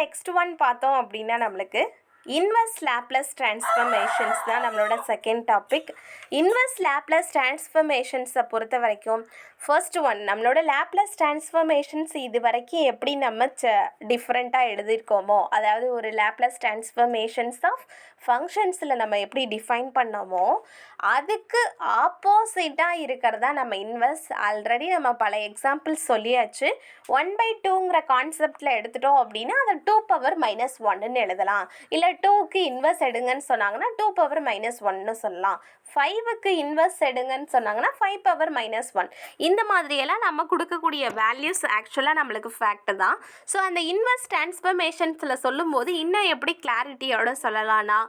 Next one பார்த்தோம் அப்படின்னா நம்மளுக்கு இன்வெர்ஸ் லேப்லஸ் டிரான்ஸ்ஃபர்மேஷன்ஸ் தான் நம்மளோட செகண்ட் டாபிக். இன்வெர்ஸ் லேப்லஸ் டிரான்ஸ்ஃபர்மேஷன்ஸை பொறுத்த வரைக்கும் ஃபர்ஸ்ட் ஒன் நம்மளோட லேப்லஸ் டிரான்ஸ்ஃபர்மேஷன்ஸ் இது வரைக்கும் எப்படி நம்ம டிஃப்ரெண்ட்டாக எழுதியிருக்கோமோ, அதாவது ஒரு லேப்லஸ் டிரான்ஸ்ஃபர்மேஷன்ஸ் ஆஃப் ஃபங்க்ஷன்ஸில் நம்ம எப்படி டிஃபைன் பண்ணோமோ அதுக்கு ஆப்போசிட்டாக இருக்கிறதா நம்ம இன்வெர்ஸ். ஆல்ரெடி நம்ம பல எக்ஸாம்பிள்ஸ் சொல்லியாச்சு. 1/2ங்கிற கான்செப்டில் எடுத்துட்டோம் அப்படின்னா அதை 2⁻−1ன்னு எழுதலாம். இல்லை 2க்கு இன்வெர்ஸ் எடுங்கன்னு சொன்னாங்கன்னா 2⁻−1ன்னு சொல்லலாம். 5க்கு இன்வெர்ஸ் எடுங்கன்னு சொன்னாங்கன்னா 5⁻−1. இந்த மாதிரியெல்லாம் நம்ம கொடுக்கக்கூடிய வேல்யூஸ் ஆக்சுவலாக நம்மளுக்கு ஃபேக்ட் தான். ஸோ அந்த இன்வெர்ஸ் டிரான்ஸ்ஃபர்மேஷன்ஸில் சொல்லும்போது இன்னும் எப்படி கிளாரிட்டியோட சொல்லலாம்னா,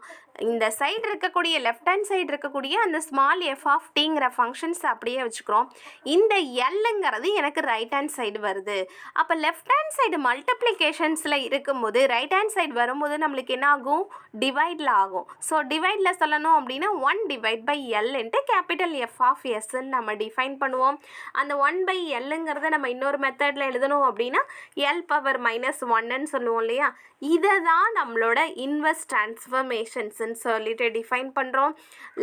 இந்த சைடு இருக்கக்கூடிய லெஃப்ட் ஹேண்ட் சைடு இருக்கக்கூடிய அந்த ஸ்மால் f(t)ங்கிற ஃபங்க்ஷன்ஸ் அப்படியே வச்சுக்கிறோம். இந்த எல்லுங்கிறது எனக்கு ரைட் ஹேண்ட் சைடு வருது. அப்போ லெஃப்ட் ஹேண்ட் சைடு மல்டிப்ளிகேஷன்ஸில் இருக்கும்போது ரைட் ஹேண்ட் சைடு வரும்போது நம்மளுக்கு என்ன ஆகும்? டிவைடில் ஆகும். ஸோ டிவைடில் சொல்லணும் அப்படின்னா 1/L இன்ட்டு கேபிட்டல் F(s)ன்னு நம்ம டிஃபைன் பண்ணுவோம். அந்த 1/Lங்கிறத நம்ம இன்னொரு மெத்தடில் எழுதணும் அப்படின்னா L⁻−1ன்னு சொல்லுவோம் இல்லையா? இதை தான் நம்மளோட இன்வெர்ஸ் டிரான்ஸ்ஃபர்மேஷன்ஸ்ன்னு சொல்லிட்டு டிஃபைன் பண்ணுறோம்.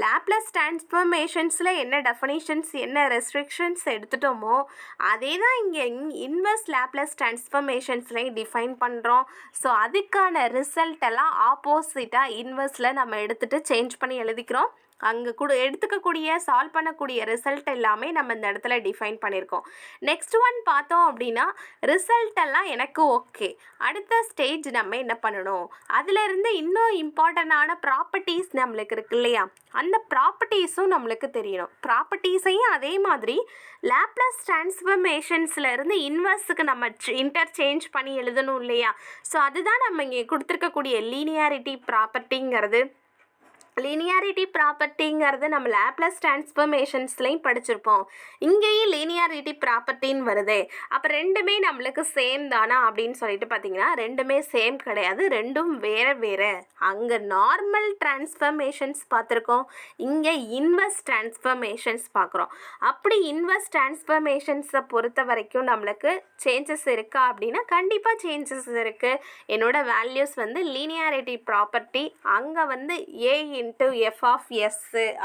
லேப்லஸ் டிரான்ஸ்ஃபர்மேஷன்ஸில் என்ன டெஃபனிஷன்ஸ் என்ன ரெஸ்ட்ரிக்ஷன்ஸ் எடுத்துட்டோமோ அதே தான் இங்கே இன்வெர்ஸ் லேப்லஸ் டிரான்ஸ்ஃபர்மேஷன்ஸ்லையும் டிஃபைன் பண்ணுறோம். ஸோ அதுக்கான ரிசல்ட் எல்லாம் ஆப்போசிட்டாக இன்வெர்ஸில் நம்ம எடுத்துகிட்டு சேஞ்ச் பண்ணி எழுதிக்கிறோம். அங்கே எடுத்துக்கக்கூடிய சால்வ் பண்ணக்கூடிய ரிசல்ட் எல்லாமே நம்ம இந்த இடத்துல டிஃபைன் பண்ணியிருக்கோம். நெக்ஸ்ட் ஒன் பார்த்தோம் அப்படின்னா ரிசல்ட் எல்லாம் எனக்கு ஓகே. அடுத்த ஸ்டேஜ் நம்ம என்ன பண்ணணும்? அதிலிருந்து இன்னும் இம்பார்ட்டண்டான ப்ராப்பர்ட்டிஸ் நம்மளுக்கு இருக்கு இல்லையா? அந்த ப்ராப்பர்ட்டிஸும் நம்மளுக்கு தெரியணும். ப்ராப்பர்ட்டிஸையும் அதே மாதிரி லேப்லஸ் டிரான்ஸ்ஃபர்மேஷன்ஸில் இருந்து இன்வெர்ஸுக்கு நம்ம இன்டர்சேஞ்ச் பண்ணி எழுதணும் இல்லையா? ஸோ அதுதான் நம்ம இங்கே கொடுத்துருக்கக்கூடிய லீனியாரிட்டி ப்ராப்பர்ட்டிங்கிறது. லீனியாரிட்டி ப்ராப்பர்ட்டிங்கிறது நம்ம லேப்லஸ் டிரான்ஸ்ஃபர்மேஷன்ஸ்லையும் படிச்சிருப்போம். இங்கேயும் லீனியாரிட்டி ப்ராப்பர்ட்டின்னு வருது. அப்போ ரெண்டுமே நம்மளுக்கு சேம் தானா அப்படின்னு சொல்லிட்டு பார்த்தீங்கன்னா ரெண்டுமே சேம் கிடையாது. ரெண்டும் வேறு வேறு. அங்கே நார்மல் டிரான்ஸ்ஃபர்மேஷன்ஸ் பார்த்துருக்கோம், இங்கே இன்வெர்ஸ் டிரான்ஸ்ஃபர்மேஷன்ஸ் பார்க்குறோம். அப்படி இன்வெர்ஸ் டிரான்ஸ்ஃபர்மேஷன்ஸை பொறுத்த வரைக்கும் நம்மளுக்கு சேஞ்சஸ் இருக்கா அப்படின்னா கண்டிப்பாக சேஞ்சஸ் இருக்குது. என்னோட வேல்யூஸ் லீனியாரிட்டி ப்ராப்பர்ட்டி அங்கே A(f(s)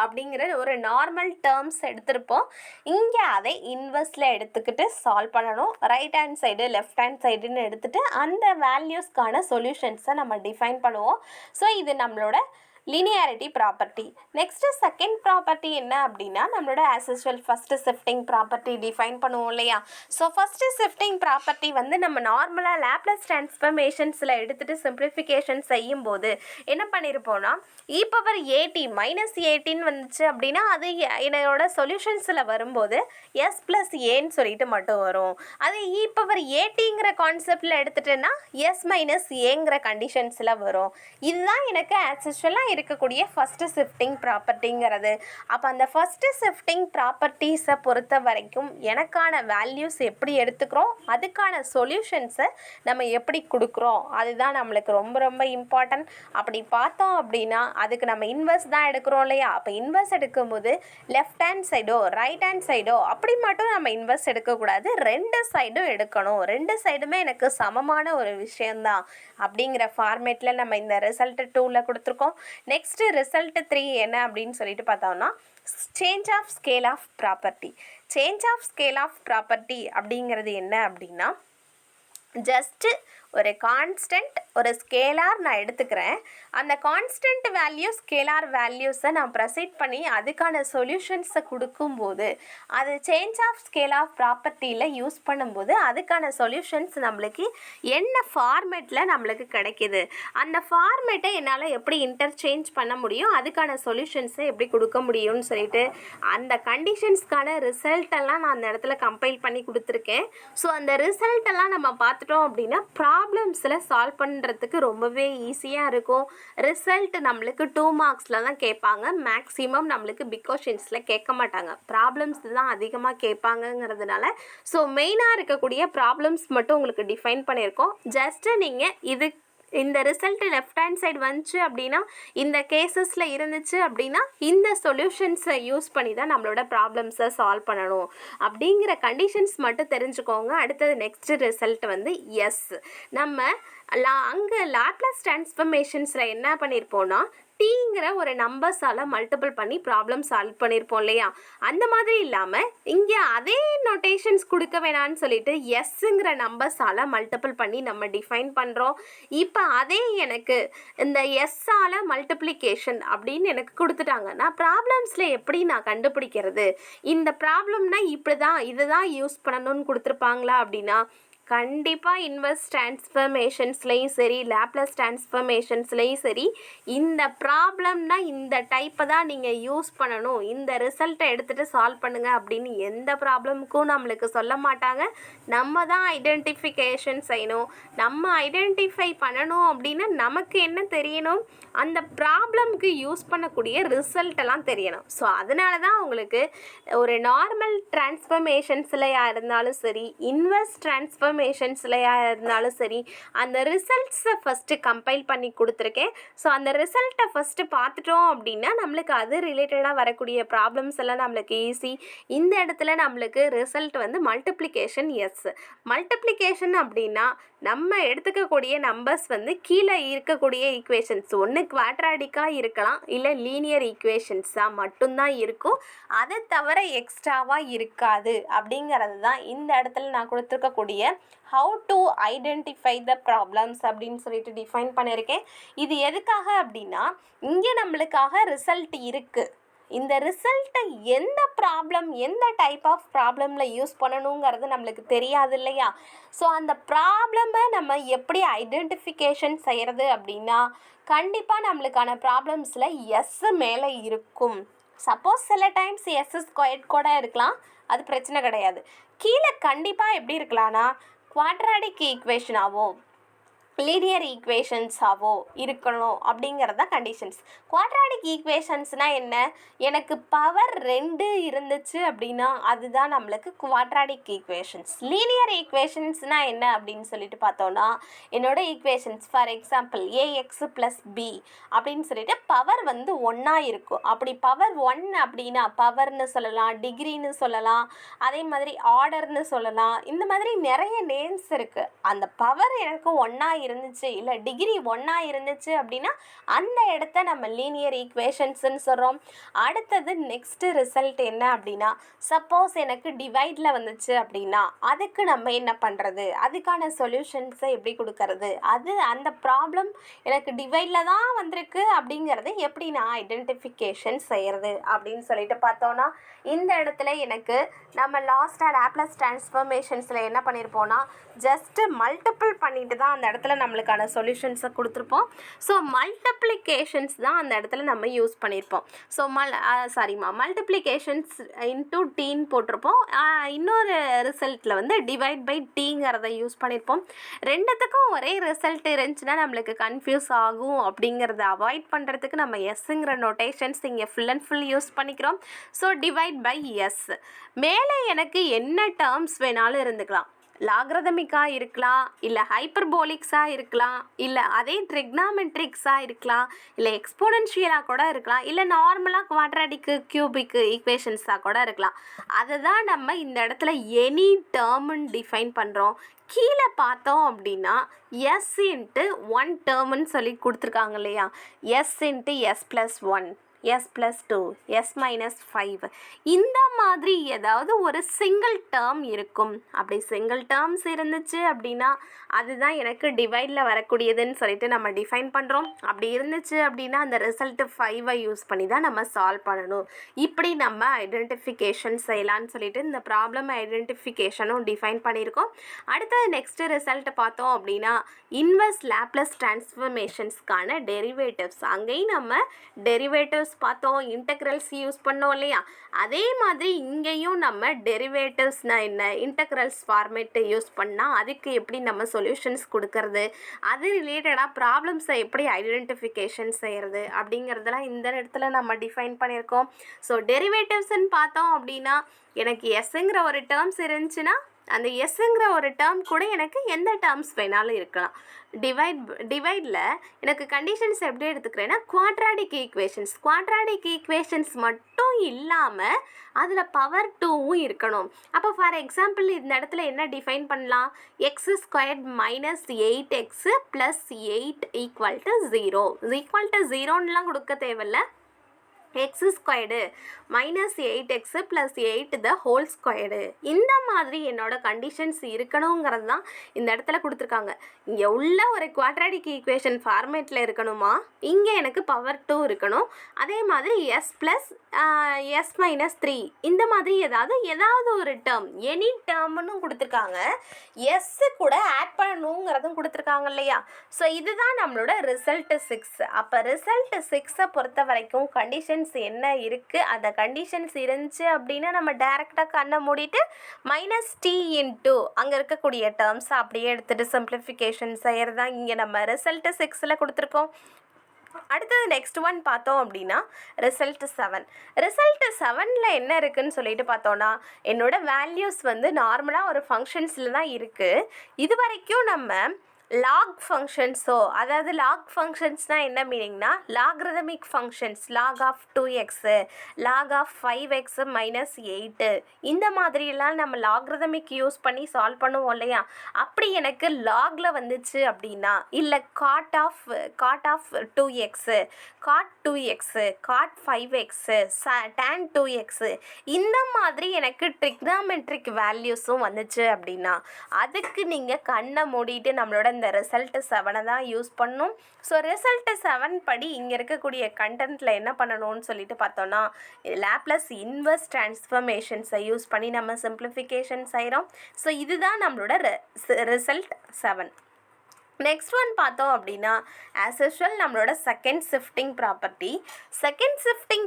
அப்படிங்கிற ஒரு நார்மல் டேர்ம்ஸ் எடுத்திருப்போம். இங்கே அதை இன்வெர்ஸில் எடுத்துக்கிட்டு சால்வ் பண்ணணும். Right hand side left hand சைடுன்னு எடுத்துகிட்டு அந்த வேல்யூஸ்க்கான சொல்யூஷன்ஸை நம்ம டிஃபைன் பண்ணுவோம். ஸோ இது நம்மளோட linearity property. Next second property என்ன அப்படின்னா நம்மளோட as usual first shifting property define பண்ணுவோம் இல்லையா? ஸோ ஃபஸ்ட்டு ஷிஃப்டிங் ப்ராப்பர்ட்டி நம்ம நார்மலாக லேப்லஸ் டிரான்ஸ்ஃபர்மேஷன்ஸில் எடுத்துகிட்டு சிம்பிளிஃபிகேஷன் செய்யும்போது என்ன பண்ணியிருப்போம்னா e⁻at -18 வந்துச்சு அப்படின்னா அது என்னோட சொல்யூஷன்ஸில் வரும்போது s+aன்னு சொல்லிட்டு மட்டும் வரும். அது e⁻atங்கிற கான்செப்டில் எடுத்துகிட்டேன்னா s-aங்கிற கண்டிஷன்ஸில் வரும். இதுதான் எனக்கு ஆஸ் யூசுவலாக இருக்கக்கூடிய ஃபஸ்ட்டு ஷிஃப்டிங் ப்ராப்பர்ட்டிங்கிறது. அப்போ அந்த ஃபஸ்ட்டு ஷிஃப்டிங் ப்ராப்பர்ட்டிஸை பொறுத்த வரைக்கும் எனக்கான வேல்யூஸ் எப்படி எடுத்துக்கிறோம், அதுக்கான சொல்யூஷன்ஸை நம்ம எப்படி கொடுக்குறோம், அதுதான் நம்மளுக்கு ரொம்ப ரொம்ப இம்பார்ட்டன்ட். அப்படி பார்த்தோம் அப்படின்னா அதுக்கு நம்ம இன்வெர்ஸ் தான் எடுக்கிறோம் இல்லையா? அப்போ இன்வெர்ஸ் எடுக்கும்போது லெஃப்ட் ஹேண்ட் சைடோ ரைட் ஹேண்ட் சைடோ அப்படி மட்டும் நம்ம இன்வெர்ஸ் எடுக்கக்கூடாது, ரெண்டு சைடும் எடுக்கணும். ரெண்டு சைடுமே எனக்கு சமமான ஒரு விஷயந்தான் அப்படிங்கிற ஃபார்மேட்டில் நம்ம இந்த ரிசல்ட் 2ல் கொடுத்துருக்கோம். நெக்ஸ்ட்டு ரிசல்ட் 3 என்ன அப்படின்னு சொல்லிட்டு பார்த்தோம்னா change of scale of property. Change of scale of property அப்படிங்கிறது என்ன அப்படின்னா ஜஸ்ட்டு ஒரு கான்ஸ்டன்ட் ஒரு ஸ்கேலார் நான் எடுத்துக்கிறேன். அந்த கான்ஸ்டன்ட் வேல்யூ ஸ்கேலார் வேல்யூஸை நான் ப்ரொசீட் பண்ணி அதுக்கான சொல்யூஷன்ஸை கொடுக்கும்போது அது சேஞ்ச் ஆஃப் ஸ்கேல் ஆஃப் ப்ராப்பர்ட்டியில் யூஸ் பண்ணும்போது அதுக்கான சொல்யூஷன்ஸ் நம்மளுக்கு என்ன ஃபார்மேட்டில் நம்மளுக்கு கிடைக்கிது, அந்த ஃபார்மேட்டை என்னால் எப்படி இன்டர்சேஞ்ச் பண்ண முடியும், அதுக்கான சொல்யூஷன்ஸை எப்படி கொடுக்க முடியும்னு சொல்லிட்டு அந்த கண்டிஷன்ஸ்க்கான ரிசல்ட்டெல்லாம் நான் அந்த இடத்துல கம்பைல் பண்ணி கொடுத்துருக்கேன். ஸோ அந்த ரிசல்ட்டெல்லாம் நம்ம பார்த்துட்டோம் அப்படின்னா ப்ராப்ளம்ஸில் சால்வ் பண்ணுறதுக்கு ரொம்பவே ஈஸியாக இருக்கும். ரிசல்ட் நம்மளுக்கு 2 மார்க்ஸில் தான் கேட்பாங்க. மேக்ஸிமம் நம்மளுக்கு பிக் கொஷின்ஸில் கேட்க மாட்டாங்க, ப்ராப்ளம்ஸ் தான் அதிகமாக கேட்பாங்கங்கிறதுனால ஸோ மெயினாக இருக்கக்கூடிய ப்ராப்ளம்ஸ் மட்டும் உங்களுக்கு டிஃபைன் பண்ணியிருக்கோம். ஜஸ்ட்டு நீங்கள் இது இந்த ரிசல்ட் லெஃப்ட் ஹேண்ட் சைடு வந்துச்சு அப்படின்னா, இந்த கேசஸில் இருந்துச்சு அப்படின்னா, இந்த சொல்யூஷன்ஸை யூஸ் பண்ணி தான் நம்மளோட ப்ராப்ளம்ஸை சால்வ் பண்ணணும் அப்படிங்கிற கண்டிஷன்ஸ் மட்டும் தெரிஞ்சுக்கோங்க. அடுத்தது நெக்ஸ்ட் ரிசல்ட் வந்து எஸ். நம்ம அங்கே லாப்லாஸ் ட்ரான்ஸ்ஃபர்மேஷன்ஸில் என்ன பண்ணியிருப்போம்னா, டீங்கிற ஒரு நம்பர்ஸால் மல்டிபிள் பண்ணி ப்ராப்ளம் சால்வ் பண்ணியிருப்போம் இல்லையா? அந்த மாதிரி இல்லாமல் இங்கே அதே நோட்டேஷன்ஸ் கொடுக்க வேணான்னு சொல்லிட்டு எஸ்ஸுங்கிற நம்பர்ஸால் மல்டிபிள் பண்ணி நம்ம டிஃபைன் பண்ணுறோம். இப்போ அதே எனக்கு இந்த எஸ்ஸால் மல்டிப்ளிகேஷன் அப்படின்னு எனக்கு கொடுத்துட்டாங்க. நான் ப்ராப்ளம்ஸில் எப்படி நான் கண்டுபிடிக்கிறது? இந்த ப்ராப்ளம்னா இப்படி தான் இதுதான் யூஸ் பண்ணணும்னு கொடுத்துருப்பாங்களா அப்படின்னா, கண்டிப்பாக இன்வெர்ஸ் ட்ரான்ஸ்ஃபர்மேஷன்ஸ்லேயும் சரி, லாப்லாஸ் ட்ரான்ஸ்ஃபர்மேஷன்ஸ்லேயும் சரி, இந்த ப்ராப்ளம்னா இந்த டைப்பை தான் நீங்கள் யூஸ் பண்ணணும், இந்த ரிசல்ட்டை எடுத்துகிட்டு சால்வ் பண்ணுங்கள் அப்படின்னு எந்த ப்ராப்ளமுக்கும் நம்மளுக்கு சொல்ல மாட்டாங்க. நம்ம தான் ஐடென்டிஃபிகேஷன் செய்யணும். நம்ம ஐடென்டிஃபை பண்ணணும் அப்படின்னா நமக்கு என்ன தெரியணும்? அந்த ப்ராப்ளம்க்கு யூஸ் பண்ணக்கூடிய ரிசல்ட்டெல்லாம் தெரியணும். ஸோ அதனால தான் உங்களுக்கு ஒரு நார்மல் ட்ரான்ஸ்ஃபர்மேஷன்ஸ்லையா இருந்தாலும் சரி, இன்வெர்ஸ் ட்ரான்ஸ்ஃபர்மேஷன்ஸ்லையா இருந்தாலும் சரி, அந்த ரிசல்ட்ஸை ஃபஸ்ட்டு கம்பைல் பண்ணி கொடுத்துருக்கேன். ஸோ அந்த ரிசல்ட்டை ஃபஸ்ட்டு பார்த்துட்டோம் அப்படின்னா நம்மளுக்கு அது ரிலேட்டடாக வரக்கூடிய ப்ராப்ளம்ஸ் எல்லாம் நம்மளுக்கு ஈஸி. இந்த இடத்துல நம்மளுக்கு ரிசல்ட் வந்து மல்டிப்ளிகேஷன் எஸ். மல்டிப்ளிகேஷன் அப்படின்னா நம்ம எடுத்துக்கக்கூடிய நம்பர்ஸ் வந்து கீழே இருக்கக்கூடிய ஈக்குவேஷன்ஸ் ஒன்று குவாட்ராடிக்காக இருக்கலாம், இல்லை லீனியர் ஈக்குவேஷன்ஸாக மட்டும்தான் இருக்கும். அதை தவிர எக்ஸ்ட்ராவாக இருக்காது அப்படிங்கிறது தான் இந்த இடத்துல நான் கொடுத்துருக்கக்கூடிய how to identify the problems அப்படின்னு சொல்லிட்டு டிஃபைன் பண்ணியிருக்கேன். இது எதுக்காக அப்படின்னா, இங்கே நம்மளுக்காக ரிசல்ட் இருக்குது. இந்த ரிசல்ட்டை எந்த ப்ராப்ளம் எந்த டைப் ஆஃப் ப்ராப்ளமில் யூஸ் பண்ணணுங்கிறது நம்மளுக்கு தெரியாது இல்லையா? ஸோ அந்த ப்ராப்ளமை நம்ம எப்படி ஐடென்டிஃபிகேஷன் செய்கிறது அப்படின்னா, கண்டிப்பாக நம்மளுக்கான ப்ராப்ளம்ஸில் எஸ் மேலே இருக்கும். சப்போஸ் சில டைம்ஸ் எஸ் ஸ்கொயர்ட் கூட இருக்கலாம், அது பிரச்சனை கிடையாது. கீழே கண்டிப்பாக எப்படி இருக்கலாம்னா குவாட்ராடிக் ஈக்குவேஷனாவோ லீனியர் ஈக்குவேஷன்ஸாவோ இருக்கணும் அப்படிங்கிறது தான் கண்டிஷன்ஸ். குவாட்ராடிக் ஈக்குவேஷன்ஸ்னால் என்ன? எனக்கு பவர் 2 இருந்துச்சு அப்படின்னா அதுதான் நம்மளுக்கு குவாட்ராடிக் ஈக்குவேஷன்ஸ். லீனியர் ஈக்குவேஷன்ஸ்னால் என்ன அப்படின்னு சொல்லிட்டு பார்த்தோன்னா, என்னோட equations for example a x plus b அப்படின்னு சொல்லிட்டு பவர் வந்து 1 இருக்கும். அப்படி பவர் 1 அப்படின்னா பவர்னு சொல்லலாம், டிகிரின்னு சொல்லலாம், அதே மாதிரி ஆர்டர்னு சொல்லலாம். இந்த மாதிரி நிறைய நேம்ஸ் இருக்குது. அந்த பவர் எனக்கு 1 இருந்துச்சு இல்லை டிகிரி 1 இருந்துச்சு அப்படின்னா அந்த இடத்த நம்ம லீனியர் ஈக்குவேஷன்ஸ்ன்னு சொல்கிறோம். அடுத்தது நெக்ஸ்ட்டு ரிசல்ட் என்ன அப்படின்னா, சப்போஸ் எனக்கு டிவைடில் வந்துச்சு அப்படின்னா அதுக்கு நம்ம என்ன பண்ணுறது, அதுக்கான சொல்யூஷன்ஸை எப்படி கொடுக்கறது, அது அந்த ப்ராப்ளம் எனக்கு டிவைடில் தான் வந்திருக்கு அப்படிங்கிறது எப்படி நான் ஐடென்டிஃபிகேஷன் செய்கிறது அப்படின்னு சொல்லிட்டு பார்த்தோன்னா, இந்த இடத்துல எனக்கு நம்ம லாஸ்ட்டாக லாப்லாஸ் ட்ரான்ஸ்ஃபர்மேஷன்ஸில் என்ன பண்ணியிருப்போம்னா, ஜஸ்ட்டு மல்டிபிள் பண்ணிட்டு தான் அந்த இடத்துல நம்மளுக்கான சொல்யூஷன்ஸை கொடுத்துருப்போம். ஸோ மல்டிப்ளிகேஷன்ஸ் தான் அந்த இடத்துல நம்ம யூஸ் பண்ணியிருப்போம். ஸோ மல்டிப்ளிகேஷன்ஸ் இன்டூ டீன்னு போட்டிருப்போம். இன்னொரு ரிசல்ட்டில் வந்து டிவைட் பை டீங்கிறத யூஸ் பண்ணியிருப்போம். ரெண்டுத்துக்கும் ஒரே ரிசல்ட் இருந்துச்சுன்னா நம்மளுக்கு கன்ஃபியூஸ் ஆகும். அப்படிங்கிறத அவாய்ட் பண்ணுறதுக்கு நம்ம எஸ்ஸுங்கிற நோட்டேஷன்ஸ் இங்கே ஃபுல் அண்ட் ஃபுல் யூஸ் பண்ணிக்கிறோம். So divide by s. மேலே எனக்கு என்ன டேர்ம்ஸ் வேணாலும் இருந்துக்கலாம். லாக்ரதமிக்காக இருக்கலாம், இல்லை ஹைப்பர்போலிக்ஸாக இருக்கலாம், இல்லை அதே ட்ரிக்னாமெட்ரிக்ஸாக இருக்கலாம், இல்லை எக்ஸ்போனென்ஷியலாக கூட இருக்கலாம், இல்லை நார்மலாக குவாட்ராடிக்கு கியூபிக்கு ஈக்குவேஷன்ஸாக கூட இருக்கலாம். அதை தான் நம்ம இந்த இடத்துல எனி டேர்முன்னு டிஃபைன் பண்ணுறோம். கீழே பார்த்தோம் அப்படின்னா எஸ் இன்ட்டு 1 டேர்முன்னு சொல்லி கொடுத்துருக்காங்க இல்லையா? S into s plus 1, s plus 2, s minus 5, இந்த மாதிரி ஏதாவது ஒரு சிங்கிள் டேர்ம் இருக்கும். அப்படி சிங்கிள் டேர்ம்ஸ் இருந்துச்சு அப்படின்னா அதுதான் எனக்கு டிவைடில் வரக்கூடியதுன்னு சொல்லிட்டு நம்ம டிஃபைன் பண்ணுறோம். அப்படி இருந்துச்சு அப்படின்னா அந்த ரிசல்ட்டு 5 யூஸ் பண்ணி தான் நம்ம சால்வ் பண்ணணும். இப்படி நம்ம ஐடென்டிஃபிகேஷன் செய்யலான்னு சொல்லிட்டு இந்த ப்ராப்ளம் ஐடென்டிஃபிகேஷனும் டிஃபைன் பண்ணியிருக்கோம். அடுத்தது நெக்ஸ்ட்டு ரிசல்ட் பார்த்தோம் அப்படின்னா இன்வெர்ஸ் லாப்லாஸ் ட்ரான்ஸ்ஃபர்மேஷன்ஸ்க்கான டெரிவேட்டிவ்ஸ். அங்கேயும் நம்ம டெரிவேட்டிவ்ஸ் பார்த்தோம், இன்டெக்ரல்ஸ் யூஸ் பண்ணோம் இல்லையா? அதே மாதிரி இங்கேயும் நம்ம டெரிவேட்டிவ்ஸ்னால் என்ன, இன்டெக்ரல்ஸ் ஃபார்மேட்டை யூஸ் பண்ணால் அதுக்கு எப்படி நம்ம சொல்யூஷன்ஸ் கொடுக்கறது, அது ரிலேட்டடாக ப்ராப்ளம்ஸை எப்படி ஐடென்டிஃபிகேஷன் செய்கிறது அப்படிங்கிறதெல்லாம் இந்த இடத்துல நம்ம டிஃபைன் பண்ணியிருக்கோம். ஸோ டெரிவேட்டிவ்ஸ்ன்னு பார்த்தோம் அப்படின்னா எனக்கு எஸ்ஸுங்கிற ஒரு டேர்ம்ஸ் இருந்துச்சுன்னா அந்த எஸ்ஸுங்கிற ஒரு டேர்ம் கூட எனக்கு எந்த டேர்ம்ஸ் வேணாலும் இருக்கலாம். டிவைடில் எனக்கு கண்டிஷன்ஸ் எப்படி எடுத்துக்கிறேன்னா குவாட்ராடிக் ஈக்குவேஷன்ஸ் மட்டும் இல்லாமல் அதில் பவர் 2வும் இருக்கணும். அப்போ ஃபார் எக்ஸாம்பிள் இந்த இடத்துல என்ன டிஃபைன் பண்ணலாம்? x² - 8x + 8 = 0 0ன்னுலாம் கொடுக்க தேவையில்ல. x² - 8x + 8 the whole squared. இந்த மாதிரி என்னோட கண்டிஷன்ஸ் இருக்கணுங்கிறது தான் இந்த இடத்துல கொடுத்துருக்காங்க. இங்கே உள்ள ஒரு குவாட்ராடிக் ஈக்குவேஷன் ஃபார்மேட்டில் இருக்கணுமா, இங்கே எனக்கு பவர் 2 இருக்கணும். அதே மாதிரி s + s - 3 இந்த மாதிரி ஏதாவது ஒரு டேர்ம் எனி டேர்ம்னு கொடுத்துருக்காங்க. எஸ் கூட ஆட் பண்ணணுங்கிறதும் கொடுத்துருக்காங்க இல்லையா? ஸோ இதுதான் நம்மளோட ரிசல்ட் 6. அப்போ ரிசல்ட் 6 பொறுத்த வரைக்கும் கண்டிஷன்ஸ் என்ன இருக்குது, அந்த கண்டிஷன்ஸ் இருந்துச்சு அப்படின்னா நம்ம டைரெக்டாக கண்ணை மூடிட்டு -t இன்ட்டு அங்கே இருக்கக்கூடிய டேர்ம்ஸ் அப்படியே எடுத்துகிட்டு சிம்பிளிஃபிகேஷன் செய்கிறது தான் இங்கே நம்ம ரிசல்ட் 6ல் கொடுத்துருக்கோம். அடுத்தது நெக்ஸ்ட் ஒன் பார்த்தோம் அப்படின்னா ரிசல்ட் 7. ரிசல்ட் 7ல் என்ன இருக்குதுன்னு சொல்லிட்டு பார்த்தோன்னா என்னோட வேல்யூஸ் நார்மலாக ஒரு ஃபங்க்ஷன்ஸில் தான் இருக்குது. இது வரைக்கும் நம்ம லாக் ஃபங்க்ஷன்ஸோ, அதாவது லாக் ஃபங்க்ஷன்ஸ்னால் என்ன மீனிங்னா logarithmic functions, log of 2x, log of 5x - 8 இந்த மாதிரியெல்லாம் நம்ம லாக்ரதமிக் யூஸ் பண்ணி சால்வ் பண்ணுவோம் இல்லையா? அப்படி எனக்கு லாகில் வந்துச்சு அப்படின்னா, இல்லை cot of 2x, cot 2x, cot 5x, tan 2x இந்த மாதிரி எனக்கு ட்ரிக்னாமெட்ரிக் வேல்யூஸும் வந்துச்சு அப்படின்னா அதுக்கு நீங்கள் கண்ணை மூடிட்டு நம்மளோட இந்த ரிசல்ட் 7 தான் யூஸ் பண்ணணும். ஸோ ரிசல்ட் 7 படி இங்கே இருக்கக்கூடிய கண்டென்ட்டில் என்ன பண்ணணும்னு சொல்லிட்டு பார்த்தோன்னா லாப்லஸ் இன்வர்ஸ் டிரான்ஸ்ஃபர்மேஷன்ஸை யூஸ் பண்ணி நம்ம சிம்பிளிஃபிகேஷன் செய்கிறோம். ஸோ இதுதான் நம்மளோட ரிசல்ட் 7. நெக்ஸ்ட் ஒன் பார்த்தோம் அப்படின்னா ஆஸ் யூஷுவல் நம்மளோட செகண்ட் ஷிஃப்டிங்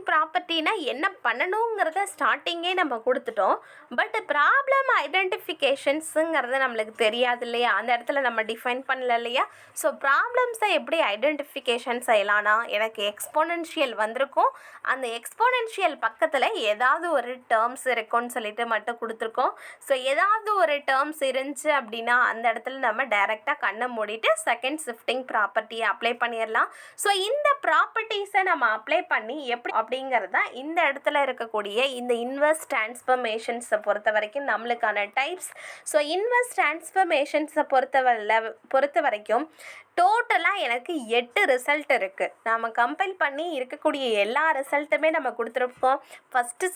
ப்ராப்பர்ட்டினா என்ன பண்ணணுங்கிறத ஸ்டார்டிங்கே நம்ம கொடுத்துட்டோம். பட் ப்ராப்ளம் ஐடென்டிஃபிகேஷன்ஸுங்கிறது நம்மளுக்கு தெரியாது இல்லையா? அந்த இடத்துல நம்ம டிஃபைன் பண்ணல இல்லையா? ஸோ ப்ராப்ளம்ஸை எப்படி ஐடென்டிஃபிகேஷன் செய்யலான்னா எனக்கு எக்ஸ்போனென்ஷியல் வந்திருக்கும், அந்த எக்ஸ்போனென்ஷியல் பக்கத்தில் ஏதாவது ஒரு டேர்ம்ஸ் இருக்கும்னு சொல்லிட்டு மட்டும் கொடுத்துருக்கோம். ஸோ ஏதாவது ஒரு டேர்ம்ஸ் இருந்துச்சு அப்படின்னா அந்த இடத்துல நம்ம டைரெக்டாக கண்ணை மூடி செகண்ட் ஷிஃப்டிங் ப்ராப்பர்ட்டியை அப்ளை பண்ணிடலாம். ஸோ இந்த ப்ராப்பர்ட்டிஸை நம்ம அப்ளை பண்ணி எப்படி அப்படிங்கிறது தான் இந்த இடத்துல இருக்கக்கூடிய இந்த இன்வர்ஸ் டிரான்ஸ்ஃபர்மேஷன்ஸை பொறுத்த வரைக்கும் நம்மளுக்கான டைப்ஸ். ஸோ இன்வர்ஸ் டிரான்ஸ்ஃபர்மேஷன்ஸை பொறுத்த வரைக்கும் டோட்டலாக எனக்கு 8 ரிசல்ட் இருக்குது. நம்ம கம்பைல் பண்ணி இருக்கக்கூடிய எல்லா ரிசல்ட்டுமே நம்ம கொடுத்துருப்போம். ஃபஸ்ட்டு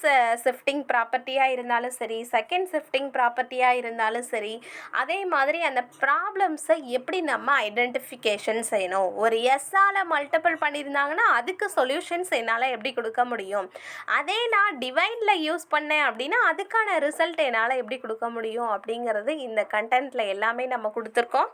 ஷிஃப்டிங் ப்ராப்பர்ட்டியாக இருந்தாலும் சரி, செகண்ட் ஷிஃப்டிங் ப்ராப்பர்ட்டியாக இருந்தாலும் சரி, அதே மாதிரி அந்த ப்ராப்ளம்ஸை எப்படி நம்ம ஐடென்டிஃபிகேஷன் செய்யணும். ஒரு எஸ்ஸால் மல்டிபிள் பண்ணியிருந்தாங்கன்னா அதுக்கு சொல்யூஷன்ஸ் என்னால் எப்படி கொடுக்க முடியும், அதே நான் டிவைடில் யூஸ் பண்ணேன் அப்படின்னா அதுக்கான ரிசல்ட் என்னால் எப்படி கொடுக்க முடியும் அப்படிங்கிறது இந்த கண்டென்ட்டில் எல்லாமே நம்ம கொடுத்துருக்கோம்.